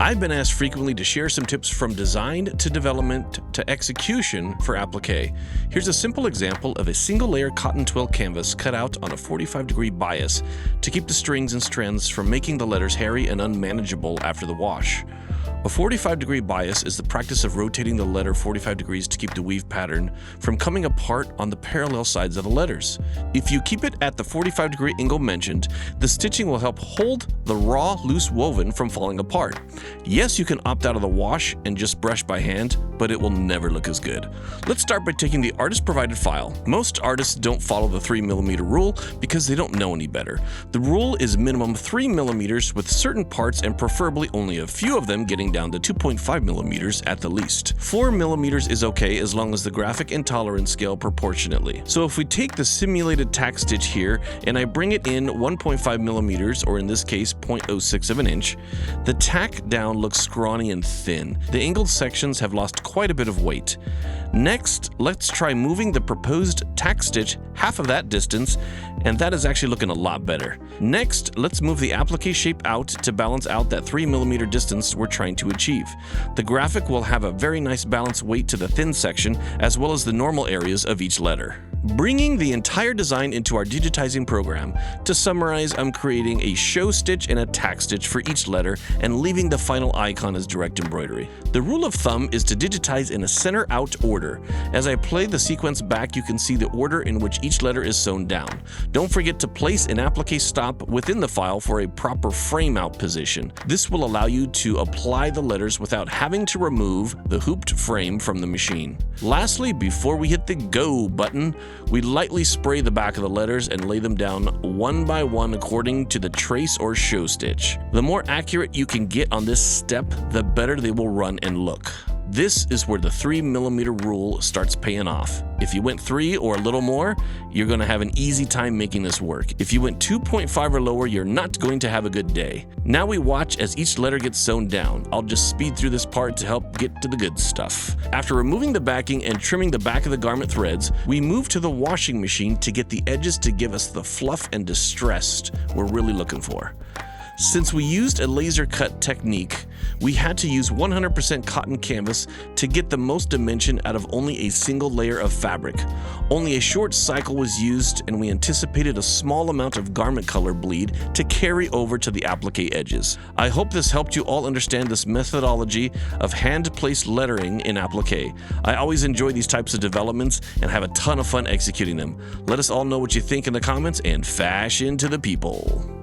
I've been asked frequently to share some tips from design to development to execution for Applique. Here's a simple example of a single layer cotton twill canvas cut out on a 45-degree bias to keep the strings and strands from making the letters hairy and unmanageable after the wash. A 45-degree bias is the practice of rotating the letter 45 degrees to keep the weave pattern from coming apart on the parallel sides of the letters. If you keep it at the 45-degree angle mentioned, the stitching will help hold the raw, loose woven from falling apart. Yes, you can opt out of the wash and just brush by hand, but it will never look as good. Let's start by taking the artist-provided file. Most artists don't follow the 3mm rule because they don't know any better. The rule is minimum 3mm with certain parts and preferably only a few of them getting down to 2.5mm at the least. 4mm is okay as long as the graphic and tolerance scale proportionately. So if we take the simulated tack stitch here and I bring it in 1.5mm, or in this case 0.06 of an inch, the tack down looks scrawny and thin. The angled sections have lost quite a bit of weight. Next, let's try moving the proposed tack stitch half of that distance, and that is actually looking a lot better. Next, let's move the applique shape out to balance out that 3mm distance we're trying to achieve. The graphic will have a very nice balanced weight to the thin section as well as the normal areas of each letter. Bringing the entire design into our digitizing program. To summarize, I'm creating a show stitch and a tack stitch for each letter and leaving the final icon as direct embroidery. The rule of thumb is to digitize in a center out order. As I play the sequence back, you can see the order in which each letter is sewn down. Don't forget to place an applique stop within the file for a proper frame out position. This will allow you to apply the letters without having to remove the hooped frame from the machine. Lastly, before we hit the go button, we lightly spray the back of the letters and lay them down one by one according to the trace or show stitch. The more accurate you can get on this step, the better they will run and look. This is where the 3mm rule starts paying off. If you went 3 or a little more, you're going to have an easy time making this work. If you went 2.5 or lower, you're not going to have a good day. Now we watch as each letter gets sewn down. I'll just speed through this part to help get to the good stuff. After removing the backing and trimming the back of the garment threads, we move to the washing machine to get the edges to give us the fluff and distress we're really looking for. Since we used a laser cut technique, we had to use 100% cotton canvas to get the most dimension out of only a single layer of fabric. Only a short cycle was used, and we anticipated a small amount of garment color bleed to carry over to the applique edges. I hope this helped you all understand this methodology of hand-placed lettering in applique. I always enjoy these types of developments and have a ton of fun executing them. Let us all know what you think in the comments and fashion to the people.